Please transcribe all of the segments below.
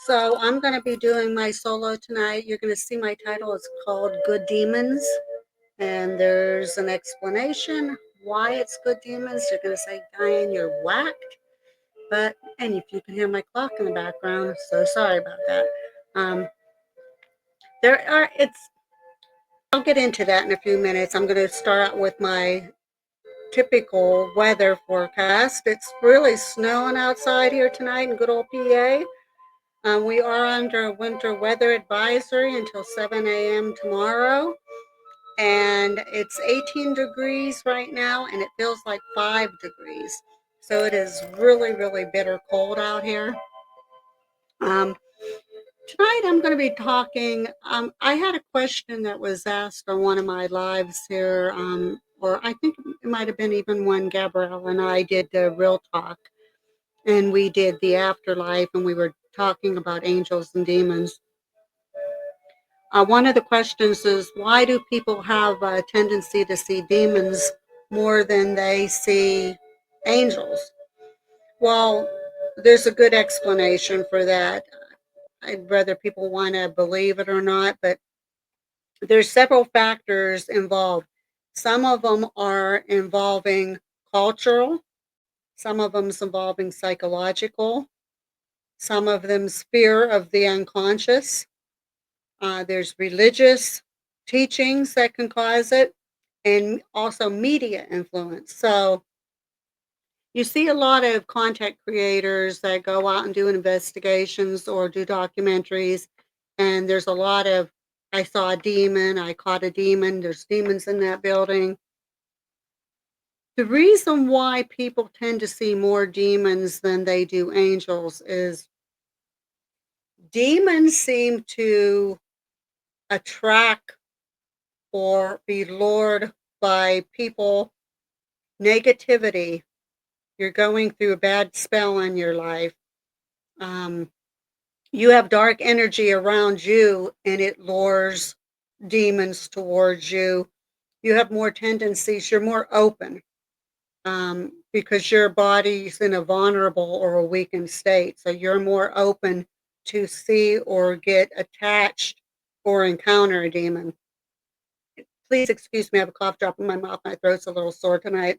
So I'm going to be doing my solo tonight. You're going to see my title. It's called Good Demons. And there's an explanation why it's good demons. You're going to say, Diane, you're whacked. And if you can hear my clock in the background, so sorry about that. Um, I'll get into that in a few minutes. I'm going to start out with my typical weather forecast. It's really snowing outside here tonight in good old PA. We are under a winter weather advisory until 7 a.m. tomorrow. And it's 18 degrees right now, and it feels like 5 degrees. So it is really, really bitter cold out here. Um, Tonight I'm going to be talking. I had a question that was asked on one of my lives here, or I think it might have been even when Gabrielle and I did the Real Talk, and we did the afterlife, and we were talking about angels and demons. One of the questions is, why do people have a tendency to see demons more than they see angels? Well, there's a good explanation for that. Whether people want to believe it or not, but there's several factors involved. Some of them are involving cultural, some of them involving psychological, some of them's fear of the unconscious. There's religious teachings that can cause it, and also media influence. So you see a lot of content creators that go out and do investigations or do documentaries, and there's a lot of, I saw a demon, I caught a demon, there's demons in that building. The reason why people tend to see more demons than they do angels is demons seem to attract or be lured by people, negativity. You're going through a bad spell in your life. Um, you have dark energy around you, and it lures demons towards you. You have more tendencies, you're more open, because your body's in a vulnerable or a weakened state. So you're more open to see or get attached or encounter a demon. Please excuse me, I have a cough drop in my mouth. My throat's a little sore tonight.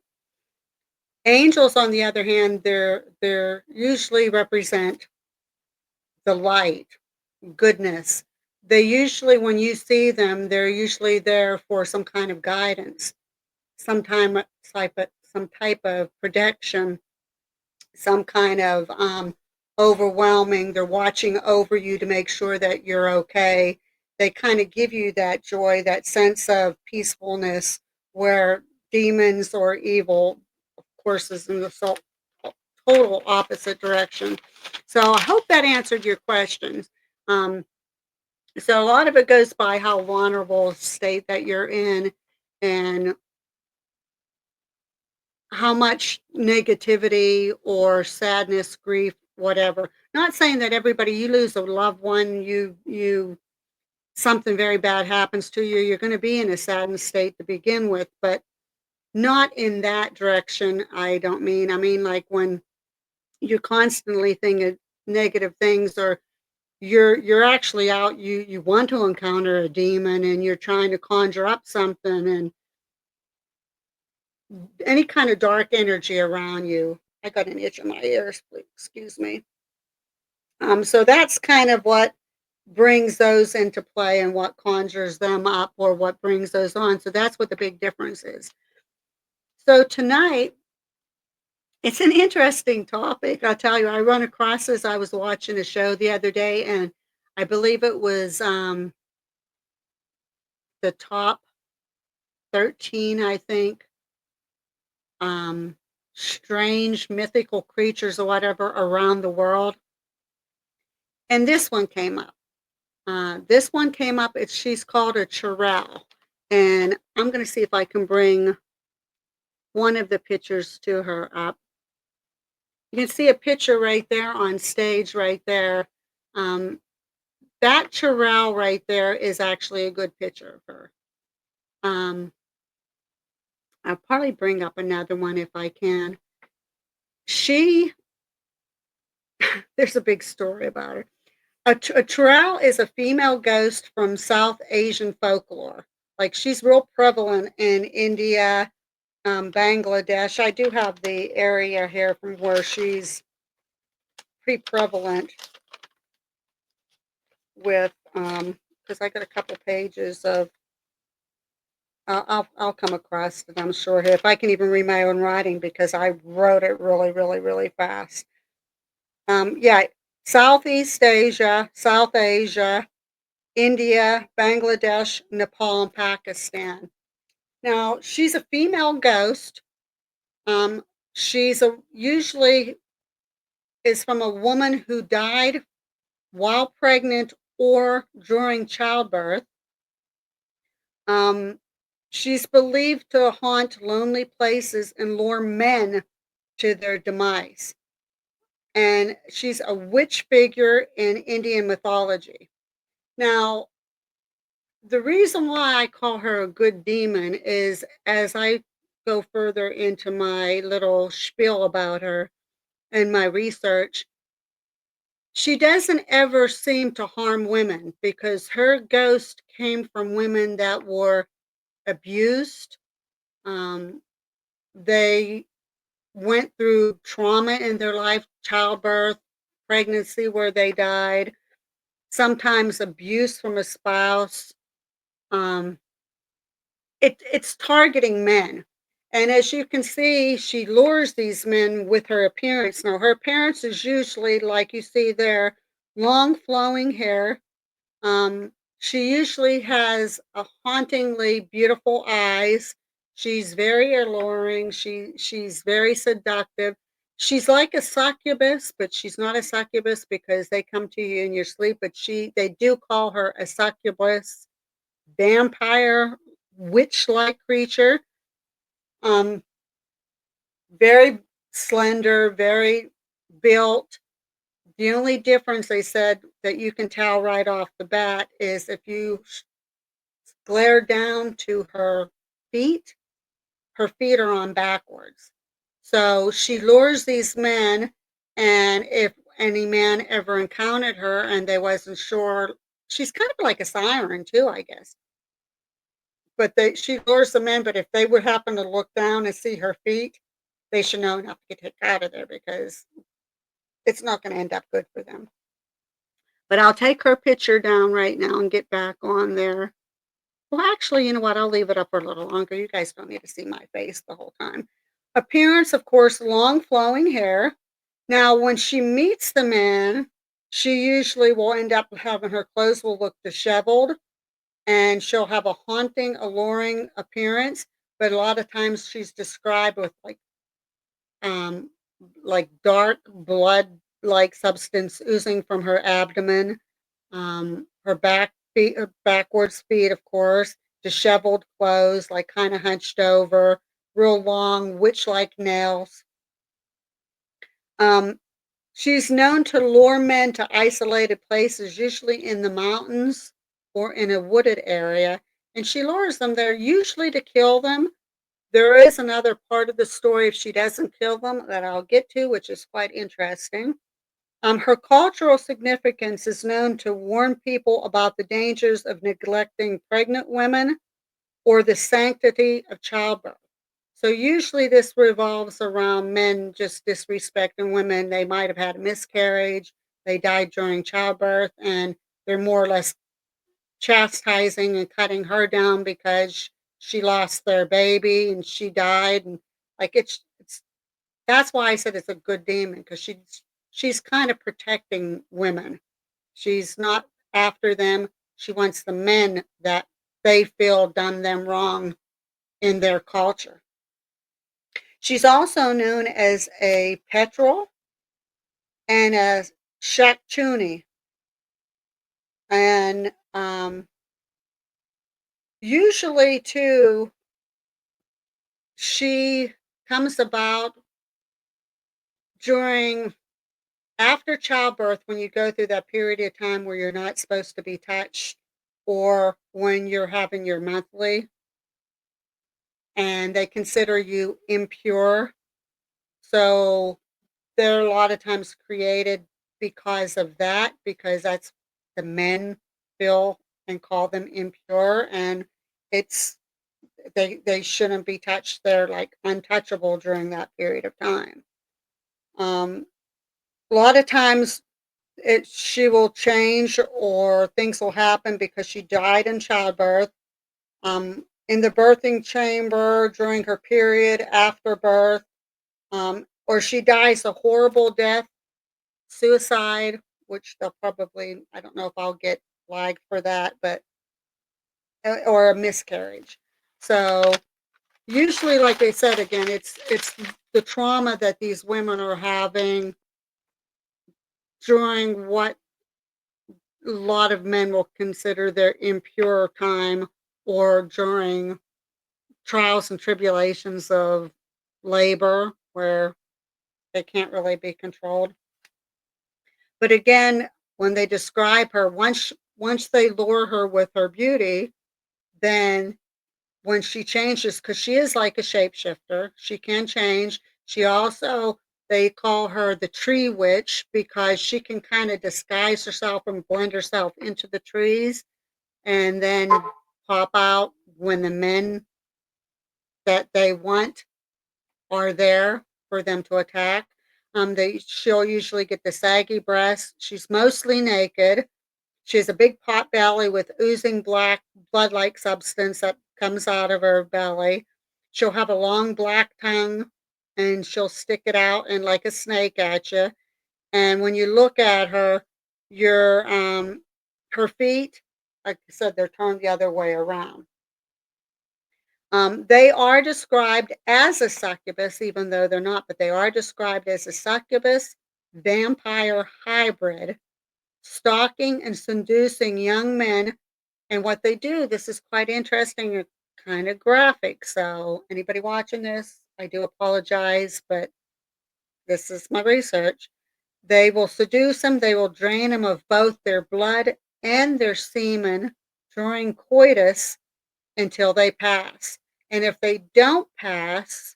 Angels, on the other hand, they're usually represent the light, goodness. They usually, when you see them, they're usually there for some kind of guidance, some type of protection, some kind of overwhelming. They're watching over you to make sure that you're okay. They kind of give you that joy, that sense of peacefulness, where demons or evil, of course, is in the total opposite direction. So I hope that answered your questions. Um, so a lot of it goes by how vulnerable state that you're in, and how much negativity or sadness, grief, whatever. Not saying that everybody, you lose a loved one, you something very bad happens to you, you're going to be in a saddened state to begin with, but not in that direction. I mean like when you're constantly thinking negative things, or you're actually out, you want to encounter a demon and you're trying to conjure up something, and any kind of dark energy around you. I got an itch in my ears, please excuse me. So that's kind of what brings those into play and what conjures them up, or what brings those on. So that's what the big difference is. So tonight, it's an interesting topic. I'll tell you, I run across this. I was watching a show the other day, and I believe it was the top 13, I think, um, strange mythical creatures or whatever around the world. And this one came up. She's called a churel. And I'm going to see if I can bring one of the pictures to her up. You can see a picture right there on stage right there. Um, that churel right there is actually a good picture of her. I'll probably bring up another one if I can. There's a big story about her. A churel is a female ghost from South Asian folklore. Like she's real prevalent in India, Bangladesh. I do have the area here from where she's pretty prevalent with, because I got a couple pages of. I'll come across it. I'm sure if I can even read my own writing because I wrote it really, really, really fast. Yeah, Southeast Asia, South Asia, India, Bangladesh, Nepal, and Pakistan. Now, she's a female ghost. Um, she's a usually is from a woman who died while pregnant or during childbirth. Um, she's believed to haunt lonely places and lure men to their demise. And she's a witch figure in Indian mythology. Now, the reason why I call her a good demon is as I go further into my little spiel about her and my research, she doesn't ever seem to harm women because her ghost came from women that were abused. Um, they went through trauma in their life, childbirth, pregnancy where they died, sometimes abuse from a spouse. Um, it's targeting men. And as you can see, she lures these men with her appearance. Now, her appearance is usually like you see there, long flowing hair. Um, she usually has a hauntingly beautiful eyes. She's very alluring. She's very seductive. She's like a succubus, but she's not a succubus because they come to you in your sleep. But they do call her a succubus, vampire, witch-like creature. Um, very slender, very built. The only difference they said that you can tell right off the bat is if you glare down to her feet are on backwards. So she lures these men, and if any man ever encountered her and they wasn't sure, she's kind of like a siren too, I guess. But she lures them in, but if they would happen to look down and see her feet, they should know not to get out of there because it's not going to end up good for them. But I'll take her picture down right now and get back on there. Well, actually, you know what? I'll leave it up for a little longer. You guys don't need to see my face the whole time. Appearance, of course, long flowing hair. Now, when she meets the man, she usually will end up having her clothes will look disheveled and she'll have a haunting, alluring appearance. But a lot of times she's described with um, like dark blood like substance oozing from her abdomen, her backwards feet, of course, disheveled clothes, like kind of hunched over, real long witch like nails. Um, she's known to lure men to isolated places, usually in the mountains or in a wooded area, and she lures them there usually to kill them. There is another part of the story if she doesn't kill them that I'll get to, which is quite interesting. Her cultural significance is known to warn people about the dangers of neglecting pregnant women or the sanctity of childbirth. So usually this revolves around men just disrespecting women. They might have had a miscarriage, they died during childbirth, and they're more or less chastising and cutting her down because she lost their baby and she died. And like it's that's why I said it's a good demon because she's kind of protecting women. She's not after them. She wants the men that they feel done them wrong in their culture. She's also known as a petrel and a shakchuni. And usually, too, she comes about during after childbirth when you go through that period of time where you're not supposed to be touched or when you're having your monthly and they consider you impure. So they're a lot of times created because of that, because that's the men feel and call them impure, and it's they shouldn't be touched. They're like untouchable during that period of time. Um, a lot of times she will change or things will happen because she died in childbirth, in the birthing chamber, during her period, after birth, or she dies a horrible death, suicide, which they'll probably, I don't know if I'll get flagged for that, but, or a miscarriage. So usually, like I said again, it's the trauma that these women are having during what a lot of men will consider their impure time, or during trials and tribulations of labor where they can't really be controlled. But again, when they describe her, once they lure her with her beauty, then when she changes, because she is like a shapeshifter, she can change. She also, they call her the tree witch because she can kind of disguise herself and blend herself into the trees and then pop out when the men that they want are there for them to attack. She'll usually get the saggy breasts. She's mostly naked. She has a big pot belly with oozing black blood-like substance that comes out of her belly. She'll have a long black tongue, and she'll stick it out and like a snake at you. And when you look at her, your her feet, like I said, they're turned the other way around. They are described as a succubus, even though they're not, but they are described as a succubus vampire hybrid, stalking and seducing young men. And what they do, this is quite interesting and kind of graphic. So, anybody watching this, I do apologize, but this is my research. They will seduce them, they will drain them of both their blood and their semen during coitus until they pass. And if they don't pass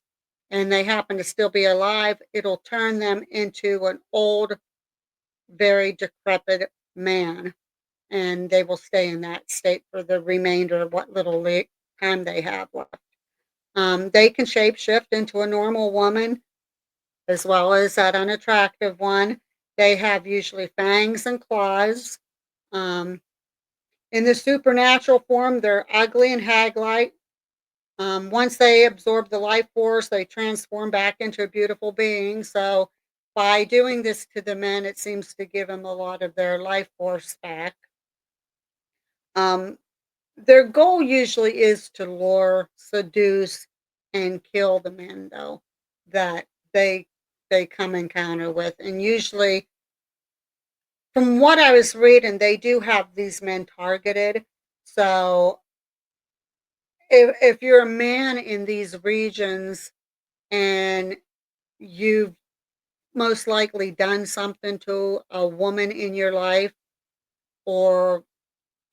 and they happen to still be alive, it'll turn them into an old, very decrepit man. And they will stay in that state for the remainder of what little time they have left. They can shapeshift into a normal woman as well as that unattractive one. They have usually fangs and claws. Um, in the supernatural form, they're ugly and hag-like. Once they absorb the life force, they transform back into a beautiful being. So, by doing this to the men, it seems to give them a lot of their life force back. Um, their goal usually is to lure, seduce, and kill the men, though, that they they come encounter with. And usually, from what I was reading, they do have these men targeted. So, if you're a man in these regions and you've most likely done something to a woman in your life, or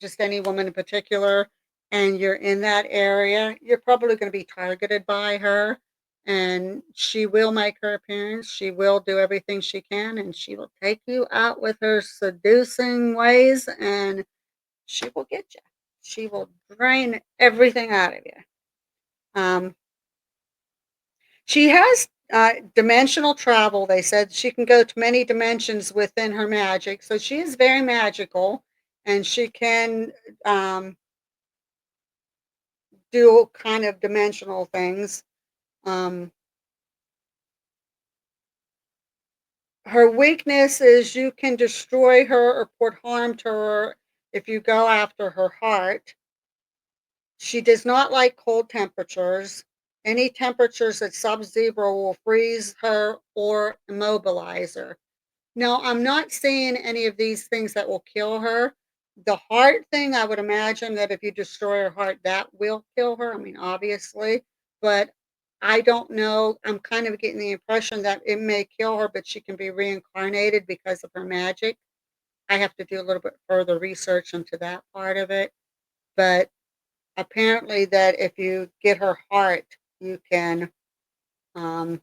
just any woman in particular, and you're in that area, you're probably going to be targeted by her. And she will make her appearance. She will do everything she can, and she will take you out with her seducing ways, and she will get you. She will drain everything out of you. Um, She has dimensional travel. They said she can go to many dimensions within her magic. So she is very magical, and she can do kind of dimensional things. Um, Her weakness is you can destroy her or put harm to her if you go after her heart. She does not like cold temperatures. Any temperatures at sub zero will freeze her or immobilize her. No, I'm not seeing any of these things that will kill her. The heart thing, I would imagine that if you destroy her heart, that will kill her. I mean, obviously, but I don't know. I'm kind of getting the impression that it may kill her, but she can be reincarnated because of her magic. I have to do a little bit further research into that part of it. But apparently, that if you get her heart, you can um,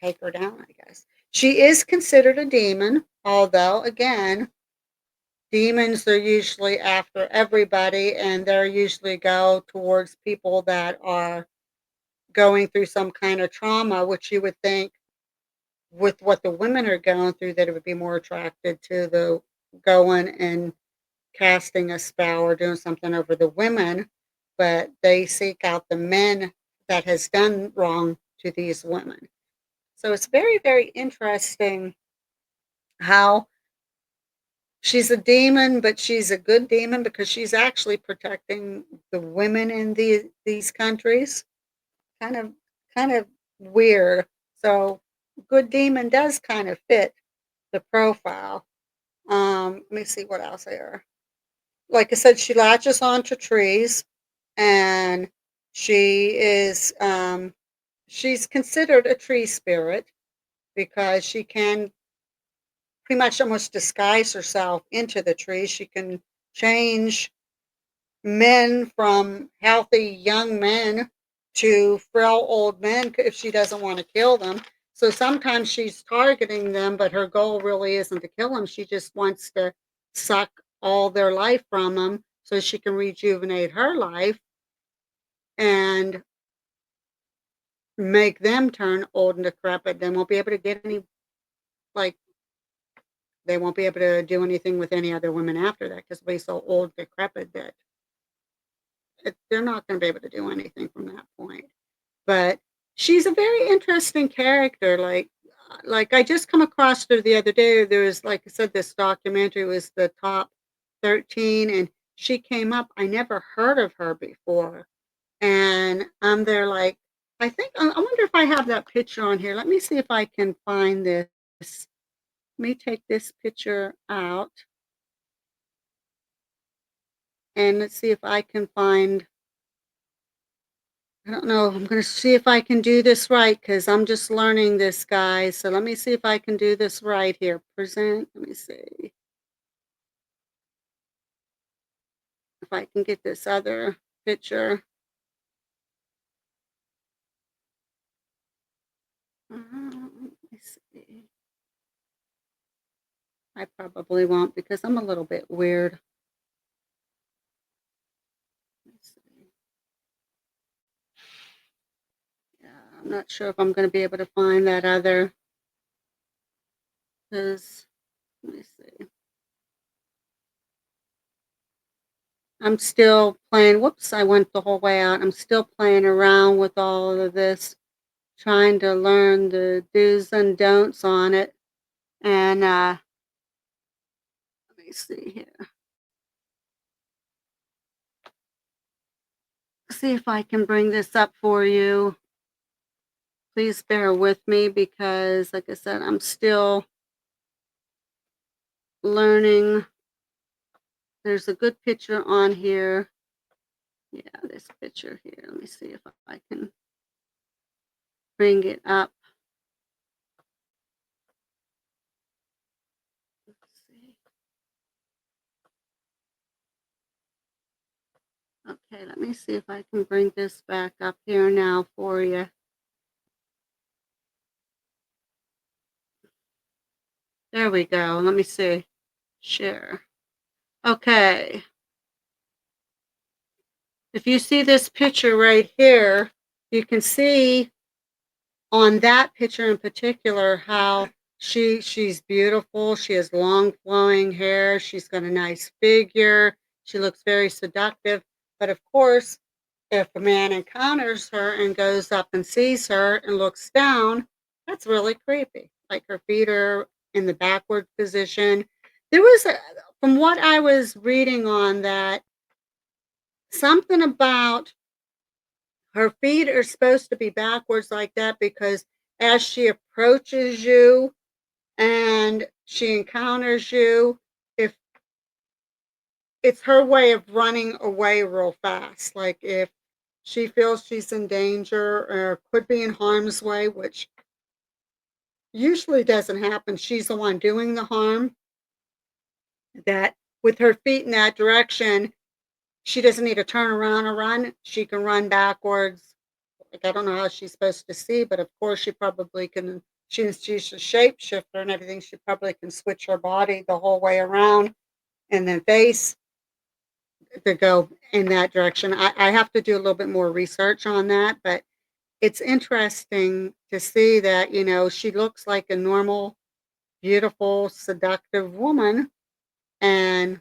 take her down, I guess. She is considered a demon, although, again, demons are usually after everybody, and they're usually go towards people that are going through some kind of trauma, which you would think with what the women are going through that it would be more attracted to the going and casting a spell or doing something over the women, but they seek out the men that has done wrong to these women. So it's very, very interesting how she's a demon, but she's a good demon because she's actually protecting the women in these countries. Kind of kind of weird. So good demon does kind of fit the profile. Let me see what else there. Like I said, she latches onto trees, and she is she's considered a tree spirit because she can pretty much almost disguise herself into the tree. She can change men from healthy young men to frail old men if she doesn't want to kill them. So sometimes she's targeting them, but her goal really isn't to kill them. She just wants to suck all their life from them so she can rejuvenate her life and make them turn old and decrepit. They won't be able to get any, like, they won't be able to do anything with any other women after that because they'll be so old, decrepit that they're not going to be able to do anything from that point. But she's a very interesting character. Like I just come across her the other day. There was, like I said, this documentary was the top 13, and she came up. I never heard of her before, and I'm there like, I think I wonder if I have that picture on here. Let me see if I can find this. Let me take this picture out, and let's see if I can find. I don't know. I'm going to see if I can do this right because I'm just learning this, guys. So let me see if I can do this right here. Present. Let me see if I can get this other picture. Let me see. I probably won't because I'm a little bit weird. Let's see. Yeah, I'm not sure if I'm going to be able to find that other. Because let me see. I'm still playing. Whoops! I went the whole way out. I'm still playing around with all of this, trying to learn the do's and don'ts on it. And let me see here. See if I can bring this up for you. Please bear with me because, like I said, I'm still learning. There's a good picture on here. Yeah, this picture here. Let me see if I can bring it up. Let's see. Okay, let me see if I can bring this back up here now for you. There we go. Let me see. Share. Okay. If you see this picture right here, you can see on that picture in particular how she's beautiful. She has long flowing hair. She's got a nice figure. She looks very seductive. But of course, if a man encounters her and goes up and sees her and looks down, that's really creepy. Like her feet are in the backward position. There was from what I was reading on that, something about her feet are supposed to be backwards like that because as she approaches you and she encounters you, if it's her way of running away real fast, like if she feels she's in danger or could be in harm's way, which usually doesn't happen. She's the one doing the harm. That with her feet in that direction, she doesn't need to turn around or run. She can run backwards. Like I don't know how she's supposed to see, but of course she probably can. She's a shapeshifter and everything. She probably can switch her body the whole way around and then face to go in that direction. I have to do a little bit more research on that, but it's interesting to see that, she looks like a normal, beautiful, seductive woman. And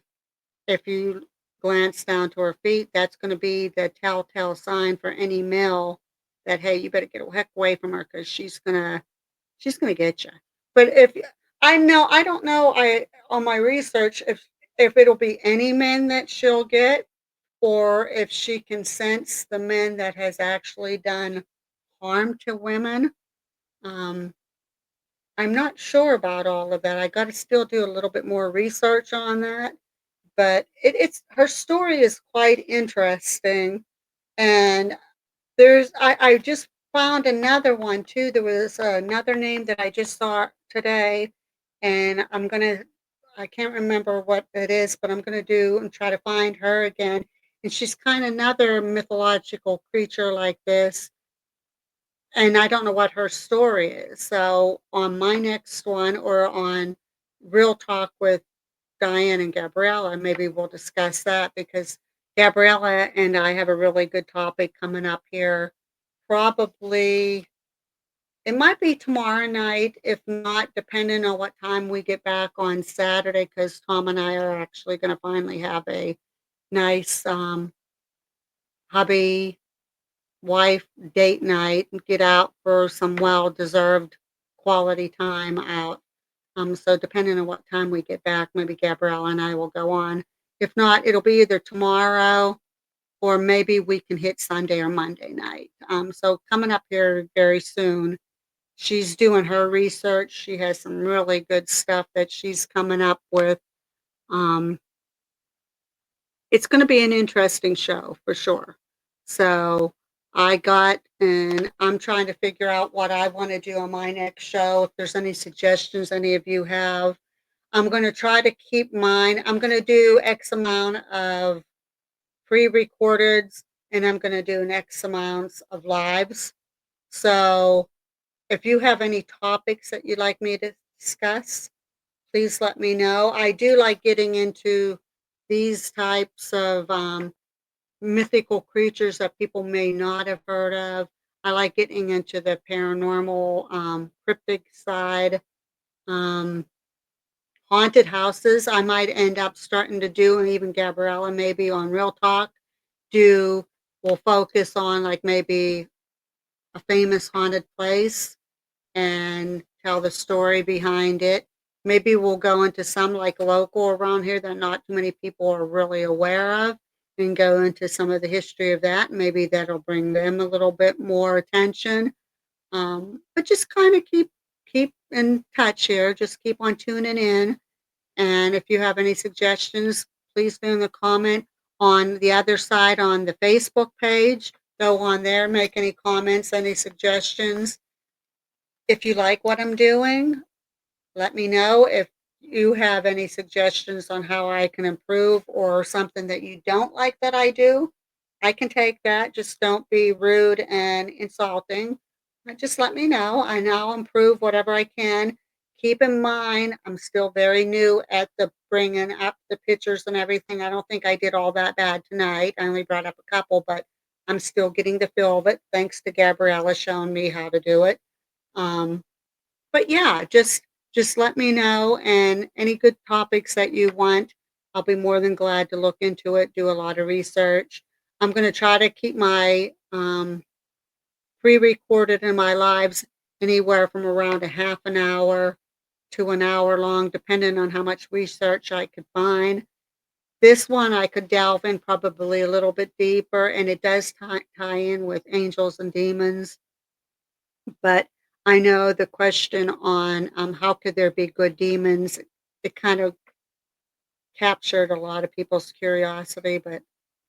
if you glance down to her feet, that's going to be the telltale sign for any male that, hey, you better get the heck away from her because she's gonna get you. But if I don't know. I on my research if it'll be any men that she'll get, or if she can sense the men that has actually done harm to women. Um, I'm not sure about all of that. I got to still do a little bit more research on that. But it's her story is quite interesting, and I just found another one too. There was another name that I just saw today, and I can't remember what it is, but I'm gonna do and try to find her again. And she's kind of another mythological creature like this, and I don't know what her story is. So on my next one, or on Real Talk with Diane and Gabriella, maybe we'll discuss that, because Gabriella and I have a really good topic coming up here. Probably, it might be tomorrow night, if not, depending on what time we get back on Saturday, because Tom and I are actually going to finally have a nice hubby wife date night and get out for some well deserved quality time out. So depending on what time we get back, maybe Gabriella and I will go on. If not, it'll be either tomorrow, or maybe we can hit Sunday or Monday night. So coming up here very soon. She's doing her research. She has some really good stuff that she's coming up with. Um, it's going to be an interesting show for sure. So and I'm trying to figure out what I want to do on my next show. If there's any suggestions any of you have, I'm going to try to keep mine. I'm going to do X amount of pre-recorded, and I'm going to do an X amounts of lives. So if you have any topics that you'd like me to discuss, please let me know. I do like getting into these types of mythical creatures that people may not have heard of. I like getting into the paranormal, cryptic side. Um, Haunted houses, I might end up starting to do, and even Gabriella maybe on Real Talk, do will focus on like maybe a famous haunted place and tell the story behind it. Maybe we'll go into some like local around here that not too many people are really aware of, and go into some of the history of that. Maybe that'll bring them a little bit more attention. But just kind of keep in touch here. Just keep on tuning in. And if you have any suggestions, please do in the comment on the other side on the Facebook page. Go on there, make any comments, any suggestions. If you like what I'm doing, let me know. If you have any suggestions on how I can improve, or something that you don't like that I do, I can take that. Just don't be rude and insulting. Just let me know, and I'll improve whatever I can. Keep in mind, I'm still very new at the bringing up the pictures and everything. I don't think I did all that bad tonight. I only brought up a couple, but I'm still getting the feel of it. Thanks to Gabriella showing me how to do it. Um, but yeah, just let me know, and any good topics that you want, I'll be more than glad to look into it, do a lot of research. I'm going to try to keep my pre-recorded in my lives anywhere from around a half an hour to an hour long, depending on how much research I could find. This one I could delve in probably a little bit deeper, and it does tie in with angels and demons. But I know the question on how could there be good demons, it kind of captured a lot of people's curiosity. But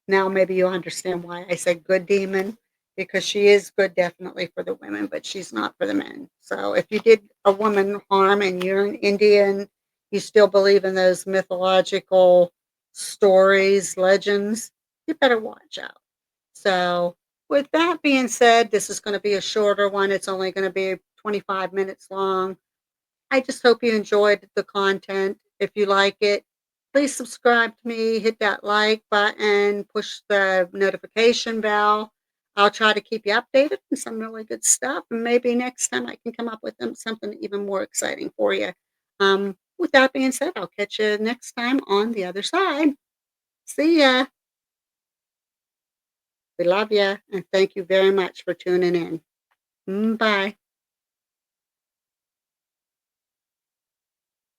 now maybe you understand why I said good demon, because she is good definitely for the women, but she's not for the men. So if you did a woman harm and you're an Indian, you still believe in those mythological stories, legends, you better watch out. So with that being said, this is going to be a shorter one. It's only going to be 25 minutes long. I just hope you enjoyed the content. If you like it, Please subscribe to me, hit that like button, push the notification bell. I'll try to keep you updated on some really good stuff, and maybe next time I can come up with something even more exciting for you. With that being said, I'll catch you next time on the other side. See ya. We love you, and thank you very much for tuning in. Bye.